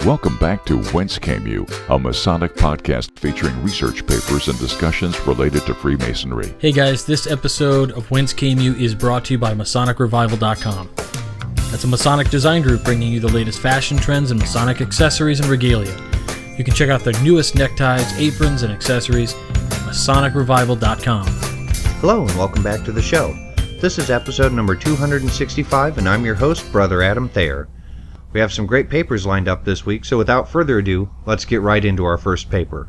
Welcome back to Whence, a Masonic podcast featuring research papers and discussions related to Freemasonry. Hey guys, this episode of Whence is brought to you by MasonicRevival.com. That's a Masonic design group bringing you the latest fashion trends and Masonic accessories and regalia. You can check out their newest neckties, aprons, and accessories at MasonicRevival.com. Hello and welcome back to the show. This is episode number 265 and I'm your host, Brother Adam Thayer. We have some great papers lined up this week, so without further ado, let's get right into our first paper.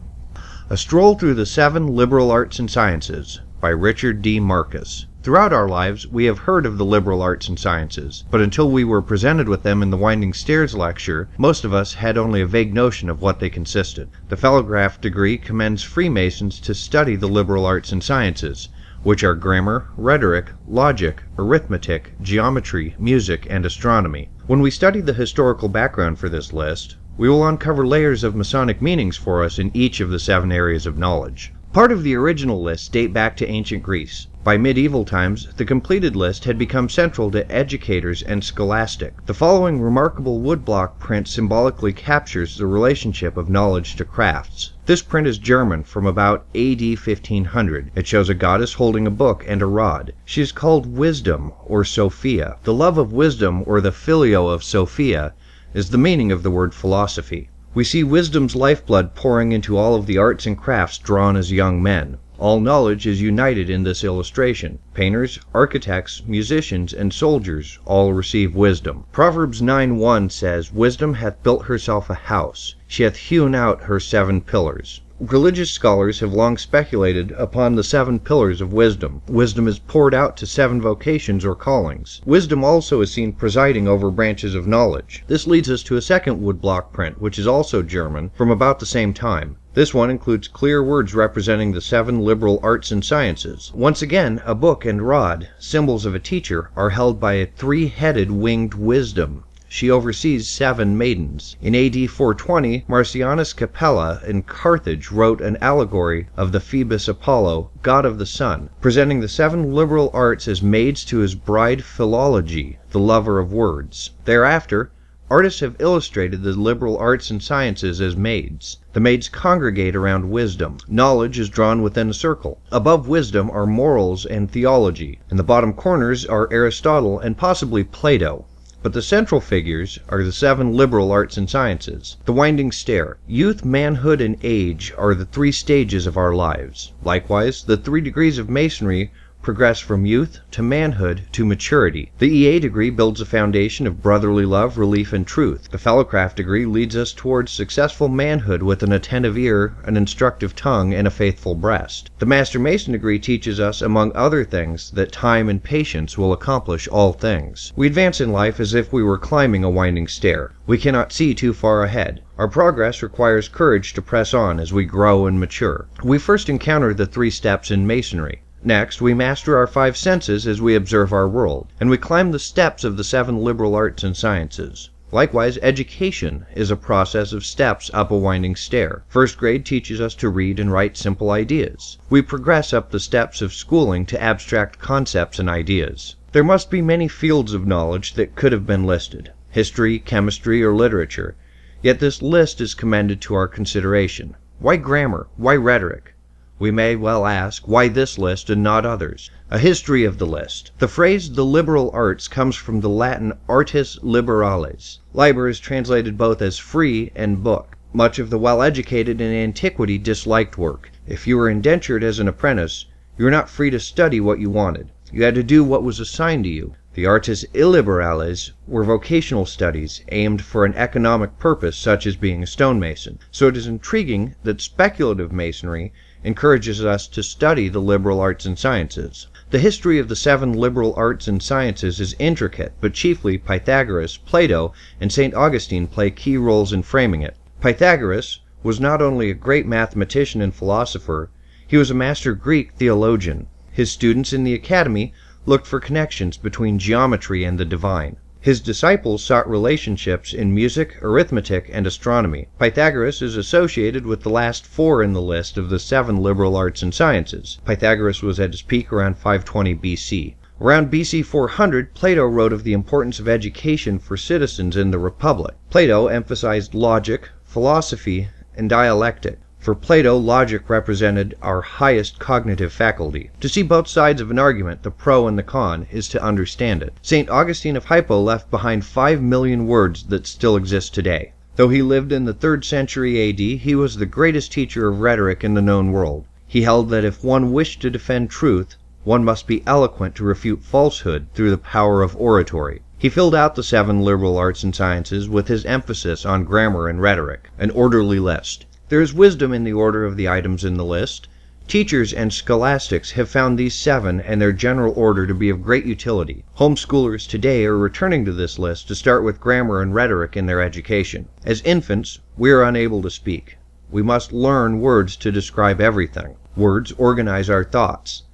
A Stroll Through the 7 Liberal Arts and Sciences by Richard D. Marcus. Throughout our lives, we have heard of the liberal arts and sciences, but until we were presented with them in the Winding Stairs lecture, most of us had only a vague notion of what they consisted. The fellowgraph degree commends Freemasons to study the liberal arts and sciences, which are grammar, rhetoric, logic, arithmetic, geometry, music, and astronomy. When we study the historical background for this list, we will uncover layers of Masonic meanings for us in each of the 7 areas of knowledge. Part of the original list date back to ancient Greece. By medieval times, the completed list had become central to educators and scholastic. The following remarkable woodblock print symbolically captures the relationship of knowledge to crafts. This print is German from about AD 1500. It shows a goddess holding a book and a rod. She is called Wisdom, or Sophia. The love of wisdom, or the filio of Sophia, is the meaning of the word philosophy. We see wisdom's lifeblood pouring into all of the arts and crafts drawn as young men. All knowledge is united in this illustration. Painters, architects, musicians, and soldiers all receive wisdom. Proverbs 9:1 says, "Wisdom hath built herself a house. She hath hewn out her 7 pillars." Religious scholars have long speculated upon the 7 pillars of wisdom. Wisdom is poured out to 7 vocations or callings. Wisdom also is seen presiding over branches of knowledge. This leads us to a second woodblock print, which is also German, from about the same time. This one includes clear words representing the 7 liberal arts and sciences. Once again, a book and rod, symbols of a teacher, are held by a 3-headed winged wisdom. She oversees 7 maidens. In AD 420, Marcianus Capella in Carthage wrote an allegory of the Phoebus Apollo, god of the sun, presenting the 7 liberal arts as maids to his bride Philology, the lover of words. Thereafter, artists have illustrated the liberal arts and sciences as maids. The maids congregate around wisdom. Knowledge is drawn within a circle. Above wisdom are morals and theology. In the bottom corners are Aristotle and possibly Plato. But the central figures are the 7 liberal arts and sciences. The winding stair. Youth, manhood, and age are the 3 stages of our lives. Likewise, the 3 degrees of Masonry progress from youth to manhood to maturity. The EA degree builds a foundation of brotherly love, relief, and truth. The fellowcraft degree leads us towards successful manhood with an attentive ear, an instructive tongue, and a faithful breast. The Master Mason degree teaches us, among other things, that time and patience will accomplish all things. We advance in life as if we were climbing a winding stair. We cannot see too far ahead. Our progress requires courage to press on as we grow and mature. We first encounter the 3 steps in Masonry. Next, we master our 5 senses as we observe our world, and we climb the steps of the 7 liberal arts and sciences. Likewise, education is a process of steps up a winding stair. First grade teaches us to read and write simple ideas. We progress up the steps of schooling to abstract concepts and ideas. There must be many fields of knowledge that could have been listed: history, chemistry, or literature. Yet this list is commended to our consideration. Why grammar? Why rhetoric? We may well ask, why this list and not others? A history of the list. The phrase "the liberal arts" comes from the Latin artis liberales. Liber is translated both as free and book. Much of the well-educated in antiquity disliked work. If you were indentured as an apprentice, you were not free to study what you wanted. You had to do what was assigned to you. The artis illiberales were vocational studies aimed for an economic purpose, such as being a stonemason. So it is intriguing that speculative masonry encourages us to study the liberal arts and sciences. The history of the 7 liberal arts and sciences is intricate, but chiefly Pythagoras, Plato, and St. Augustine play key roles in framing it. Pythagoras was not only a great mathematician and philosopher, he was a master Greek theologian. His students in the academy looked for connections between geometry and the divine. His disciples sought relationships in music, arithmetic, and astronomy. Pythagoras is associated with the last 4 in the list of the 7 liberal arts and sciences. Pythagoras was at his peak around 520 BC. Around BC 400, Plato wrote of the importance of education for citizens in the Republic. Plato emphasized logic, philosophy, and dialectic. For Plato, logic represented our highest cognitive faculty. To see both sides of an argument, the pro and the con, is to understand it. St. Augustine of Hippo left behind 5 million words that still exist today. Though he lived in the 3rd century AD, he was the greatest teacher of rhetoric in the known world. He held that if one wished to defend truth, one must be eloquent to refute falsehood through the power of oratory. He filled out the 7 liberal arts and sciences with his emphasis on grammar and rhetoric, an orderly list. There is wisdom in the order of the items in the list. Teachers and scholastics have found these 7 and their general order to be of great utility. Homeschoolers today are returning to this list to start with grammar and rhetoric in their education. As infants, we are unable to speak. We must learn words to describe everything. Words organize our thoughts.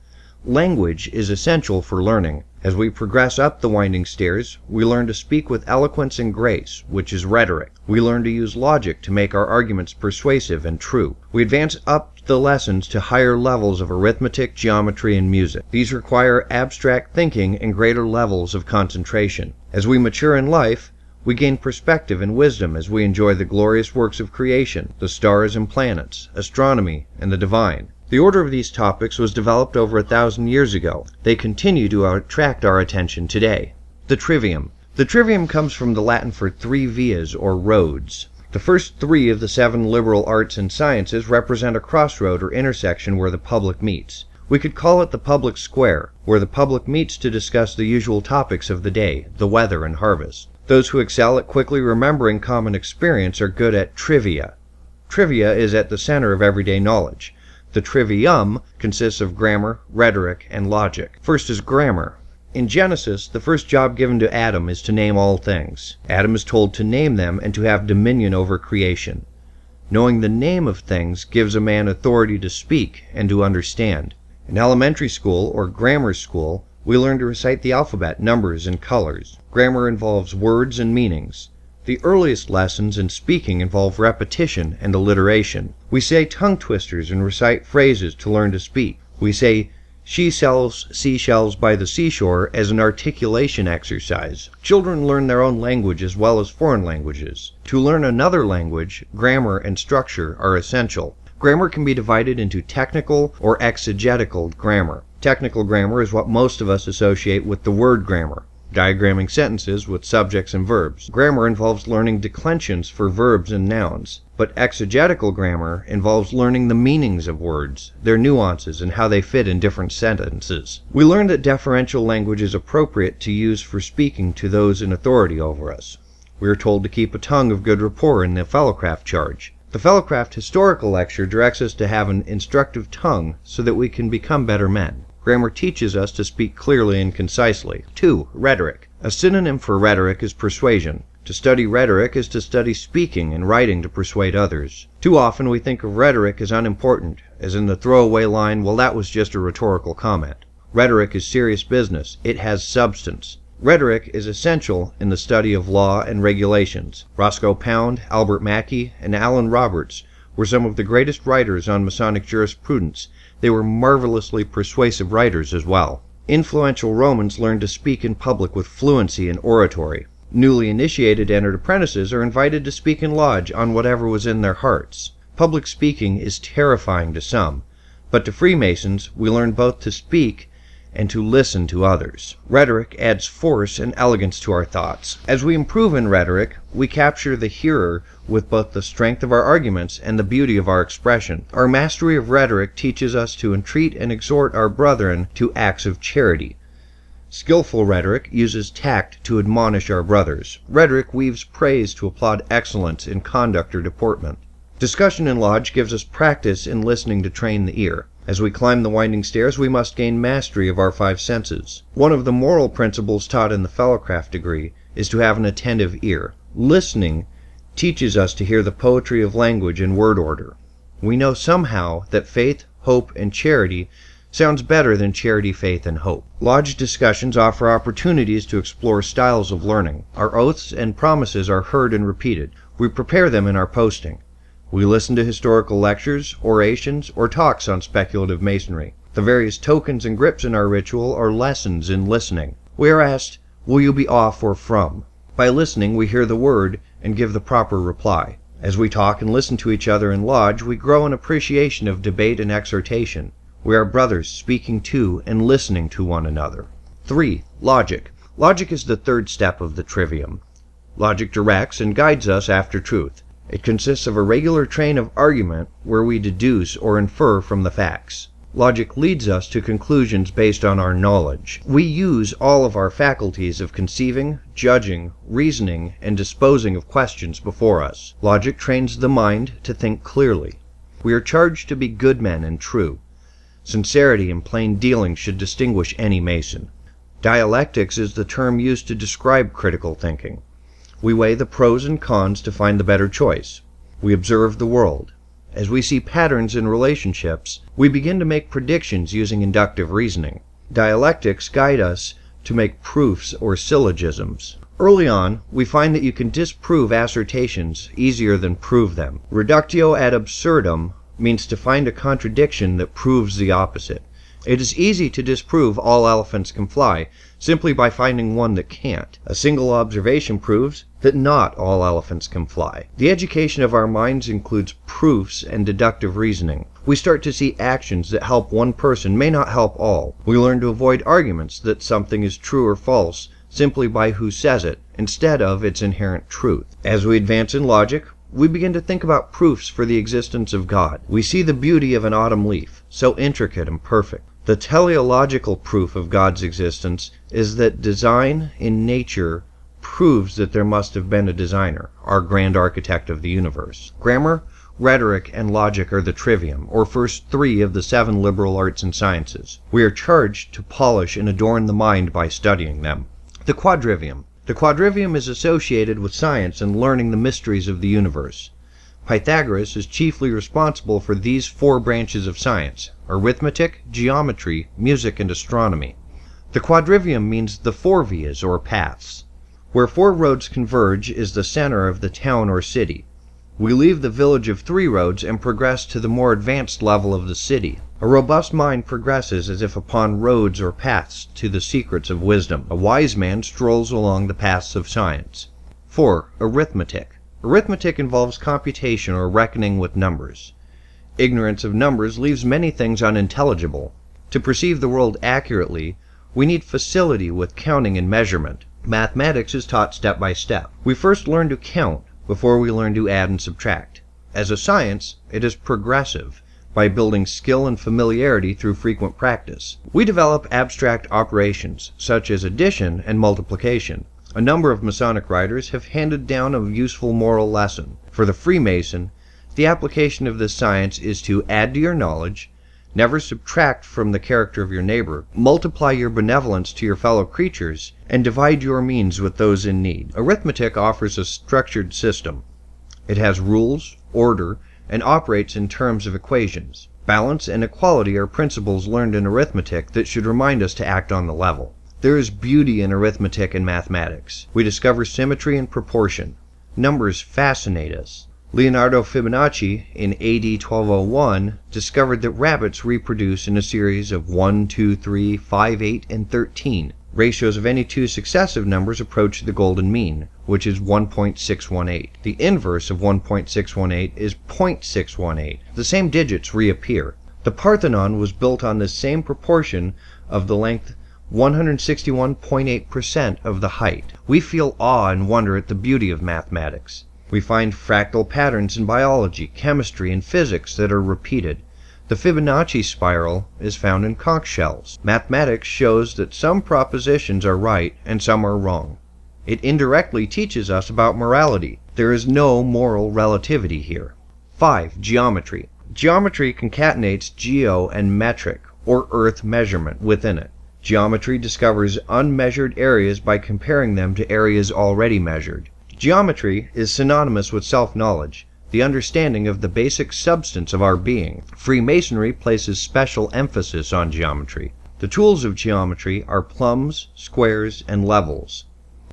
Language is essential for learning. As we progress up the winding stairs, we learn to speak with eloquence and grace, which is rhetoric. We learn to use logic to make our arguments persuasive and true. We advance up the lessons to higher levels of arithmetic, geometry, and music. These require abstract thinking and greater levels of concentration. As we mature in life, we gain perspective and wisdom as we enjoy the glorious works of creation, the stars and planets, astronomy, and the divine. The order of these topics was developed over 1,000 years ago. They continue to attract our attention today. The trivium. The trivium comes from the Latin for 3 vias, or roads. The first 3 of the 7 liberal arts and sciences represent a crossroad or intersection where the public meets. We could call it the public square, where the public meets to discuss the usual topics of the day, the weather and harvest. Those who excel at quickly remembering common experience are good at trivia. Trivia is at the center of everyday knowledge. The trivium consists of grammar, rhetoric, and logic. First is grammar. In Genesis, the first job given to Adam is to name all things. Adam is told to name them and to have dominion over creation. Knowing the name of things gives a man authority to speak and to understand. In elementary school, or grammar school, we learn to recite the alphabet, numbers, and colors. Grammar involves words and meanings. The earliest lessons in speaking involve repetition and alliteration. We say tongue twisters and recite phrases to learn to speak. We say, "She sells seashells by the seashore" as an articulation exercise. Children learn their own language as well as foreign languages. To learn another language, grammar and structure are essential. Grammar can be divided into technical or exegetical grammar. Technical grammar is what most of us associate with the word grammar, diagramming sentences with subjects and verbs. Grammar involves learning declensions for verbs and nouns, but exegetical grammar involves learning the meanings of words, their nuances, and how they fit in different sentences. We learn that deferential language is appropriate to use for speaking to those in authority over us. We are told to keep a tongue of good rapport in the fellowcraft charge. The fellowcraft historical lecture directs us to have an instructive tongue so that we can become better men. Grammar teaches us to speak clearly and concisely. 2. Rhetoric. A synonym for rhetoric is persuasion. To study rhetoric is to study speaking and writing to persuade others. Too often we think of rhetoric as unimportant, as in the throwaway line, "Well, that was just a rhetorical comment." Rhetoric is serious business. It has substance. Rhetoric is essential in the study of law and regulations. Roscoe Pound, Albert Mackey, and Alan Roberts were some of the greatest writers on Masonic jurisprudence. They were marvelously persuasive writers as well. Influential Romans learned to speak in public with fluency and oratory. Newly initiated entered apprentices are invited to speak in lodge on whatever was in their hearts. Public speaking is terrifying to some, but to Freemasons we learn both to speak and to listen to others. Rhetoric adds force and elegance to our thoughts. As we improve in rhetoric, we capture the hearer with both the strength of our arguments and the beauty of our expression. Our mastery of rhetoric teaches us to entreat and exhort our brethren to acts of charity. Skillful rhetoric uses tact to admonish our brothers. Rhetoric weaves praise to applaud excellence in conduct or deportment. Discussion in lodge gives us practice in listening to train the ear. As we climb the winding stairs, we must gain mastery of our 5 senses. One of the moral principles taught in the fellowcraft degree is to have an attentive ear. Listening teaches us to hear the poetry of language and word order. We know somehow that faith, hope, and charity sounds better than charity, faith, and hope. Lodge discussions offer opportunities to explore styles of learning. Our oaths and promises are heard and repeated. We prepare them in our posting. We listen to historical lectures, orations, or talks on speculative masonry. The various tokens and grips in our ritual are lessons in listening. We are asked, will you be off or from? By listening, we hear the word and give the proper reply. As we talk and listen to each other in lodge, we grow an appreciation of debate and exhortation. We are brothers speaking to and listening to one another. 3. Logic. Logic is the third step of the trivium. Logic directs and guides us after truth. It consists of a regular train of argument where we deduce or infer from the facts. Logic leads us to conclusions based on our knowledge. We use all of our faculties of conceiving, judging, reasoning, and disposing of questions before us. Logic trains the mind to think clearly. We are charged to be good men and true. Sincerity and plain dealing should distinguish any Mason. Dialectics is the term used to describe critical thinking. We weigh the pros and cons to find the better choice. We observe the world. As we see patterns in relationships, we begin to make predictions using inductive reasoning. Dialectics guide us to make proofs or syllogisms. Early on, we find that you can disprove assertions easier than prove them. Reductio ad absurdum means to find a contradiction that proves the opposite. It is easy to disprove all elephants can fly simply by finding one that can't. A single observation proves that not all elephants can fly. The education of our minds includes proofs and deductive reasoning. We start to see actions that help one person may not help all. We learn to avoid arguments that something is true or false simply by who says it, instead of its inherent truth. As we advance in logic, we begin to think about proofs for the existence of God. We see the beauty of an autumn leaf, so intricate and perfect. The teleological proof of God's existence is that design in nature proves that there must have been a designer, our grand architect of the universe. Grammar, rhetoric, and logic are the trivium, or first 3 of the 7 liberal arts and sciences. We are charged to polish and adorn the mind by studying them. The quadrivium. The quadrivium is associated with science and learning the mysteries of the universe. Pythagoras is chiefly responsible for these 4 branches of science: arithmetic, geometry, music, and astronomy. The quadrivium means the 4 vias or paths. Where 4 roads converge is the center of the town or city. We leave the village of 3 roads and progress to the more advanced level of the city. A robust mind progresses as if upon roads or paths to the secrets of wisdom. A wise man strolls along the paths of science. 4. Arithmetic. Arithmetic involves computation or reckoning with numbers. Ignorance of numbers leaves many things unintelligible. To perceive the world accurately, we need facility with counting and measurement. Mathematics is taught step by step. We first learn to count before we learn to add and subtract. As a science, it is progressive by building skill and familiarity through frequent practice. We develop abstract operations, such as addition and multiplication. A number of Masonic writers have handed down a useful moral lesson. For the Freemason, the application of this science is to add to your knowledge, never subtract from the character of your neighbor, multiply your benevolence to your fellow creatures, and divide your means with those in need. Arithmetic offers a structured system. It has rules, order, and operates in terms of equations. Balance and equality are principles learned in arithmetic that should remind us to act on the level. There is beauty in arithmetic and mathematics. We discover symmetry and proportion. Numbers fascinate us. Leonardo Fibonacci, in AD 1201, discovered that rabbits reproduce in a series of 1, 2, 3, 5, 8, and 13. Ratios of any 2 successive numbers approach the golden mean, which is 1.618. The inverse of 1.618 is 0.618. The same digits reappear. The Parthenon was built on this same proportion of the length 161.8% of the height. We feel awe and wonder at the beauty of mathematics. We find fractal patterns in biology, chemistry, and physics that are repeated. The Fibonacci spiral is found in conch shells. Mathematics shows that some propositions are right and some are wrong. It indirectly teaches us about morality. There is no moral relativity here. 5. Geometry. Geometry concatenates geo and metric, or earth measurement, within it. Geometry discovers unmeasured areas by comparing them to areas already measured. Geometry is synonymous with self-knowledge, the understanding of the basic substance of our being. Freemasonry places special emphasis on geometry. The tools of geometry are plumbs, squares, and levels.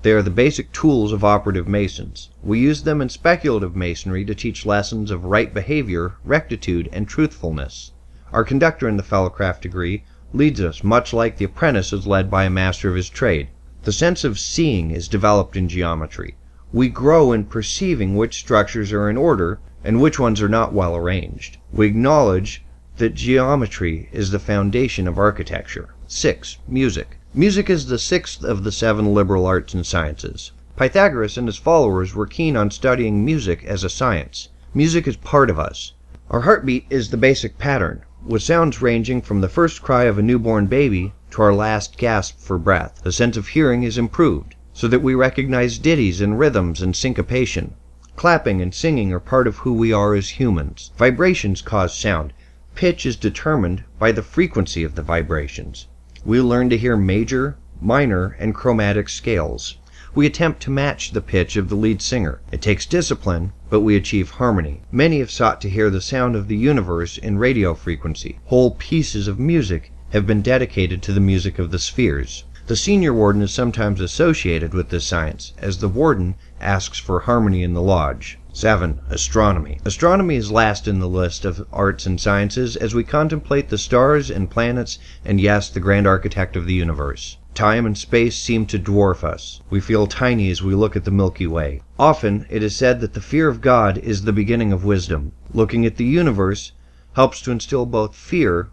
They are the basic tools of operative Masons. We use them in speculative Masonry to teach lessons of right behavior, rectitude, and truthfulness. Our conductor in the fellowcraft degree leads us much like the apprentice is led by a master of his trade. The sense of seeing is developed in geometry. We grow in perceiving which structures are in order and which ones are not well arranged. We acknowledge that geometry is the foundation of architecture. 6. Music. Music is the sixth of the 7 liberal arts and sciences. Pythagoras and his followers were keen on studying music as a science. Music is part of us. Our heartbeat is the basic pattern, with sounds ranging from the first cry of a newborn baby to our last gasp for breath. The sense of hearing is improved, so that we recognize ditties and rhythms and syncopation. Clapping and singing are part of who we are as humans. Vibrations cause sound. Pitch is determined by the frequency of the vibrations. We learn to hear major, minor, and chromatic scales. We attempt to match the pitch of the lead singer. It takes discipline, but we achieve harmony. Many have sought to hear the sound of the universe in radio frequency. Whole pieces of music have been dedicated to the music of the spheres. The senior warden is sometimes associated with this science, as the warden asks for harmony in the lodge. 7. Astronomy. Astronomy is last in the list of arts and sciences as we contemplate the stars and planets and, yes, the grand architect of the universe. Time and space seem to dwarf us. We feel tiny as we look at the Milky Way. Often it is said that the fear of God is the beginning of wisdom. Looking at the universe helps to instill both fear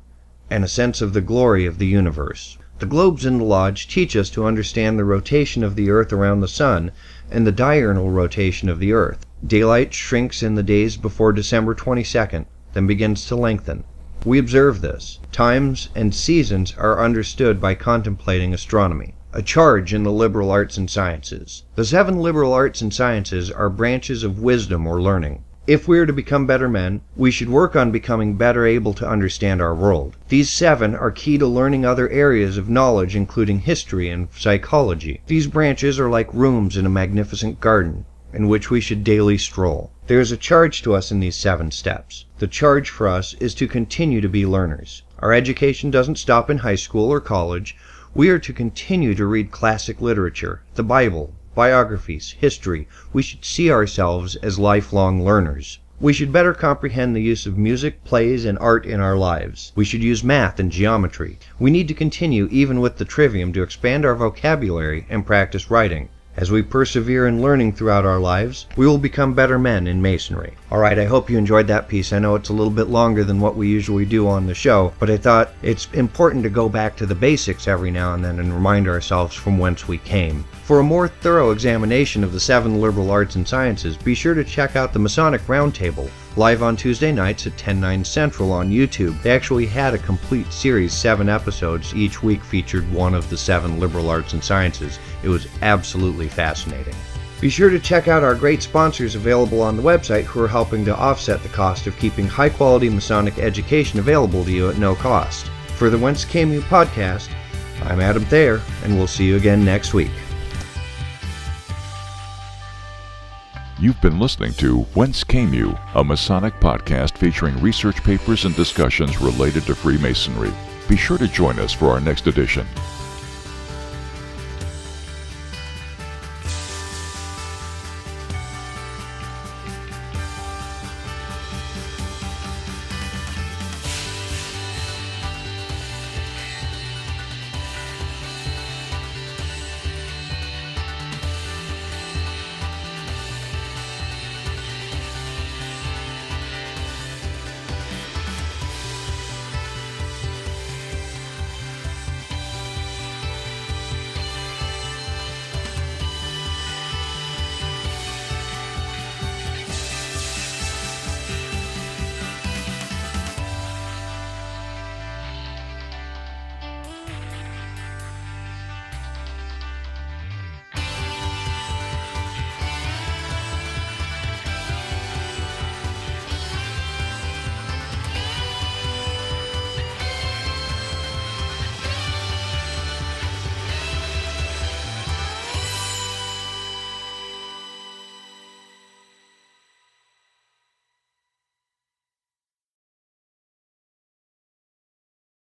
and a sense of the glory of the universe. The globes in the lodge teach us to understand the rotation of the earth around the sun and the diurnal rotation of the earth. Daylight shrinks in the days before December 22nd, then begins to lengthen. We observe this. Times and seasons are understood by contemplating astronomy. A charge in the liberal arts and sciences. The 7 liberal arts and sciences are branches of wisdom or learning. If we are to become better men, we should work on becoming better able to understand our world. These 7 are key to learning other areas of knowledge, including history and psychology. These branches are like rooms in a magnificent garden, in which we should daily stroll. There is a charge to us in these 7 steps. The charge for us is to continue to be learners. Our education doesn't stop in high school or college. We are to continue to read classic literature, the Bible, biographies, history. We should see ourselves as lifelong learners. We should better comprehend the use of music, plays, and art in our lives. We should use math and geometry. We need to continue, even with the trivium, to expand our vocabulary and practice writing. As we persevere in learning throughout our lives, we will become better men in Masonry. Alright, I hope you enjoyed that piece. I know it's a little bit longer than what we usually do on the show, but I thought it's important to go back to the basics every now and then and remind ourselves from whence we came. For a more thorough examination of the 7 liberal arts and sciences, be sure to check out the Masonic Roundtable, live on Tuesday nights at 10/9 Central on YouTube. They actually had a complete series, 7 episodes. Each week featured one of the 7 liberal arts and sciences. It was absolutely fascinating. Be sure to check out our great sponsors available on the website who are helping to offset the cost of keeping high-quality Masonic education available to you at no cost. For the Whence Came You podcast, I'm Adam Thayer, and we'll see you again next week. You've been listening to Whence Came You, a Masonic podcast featuring research papers and discussions related to Freemasonry. Be sure to join us for our next edition.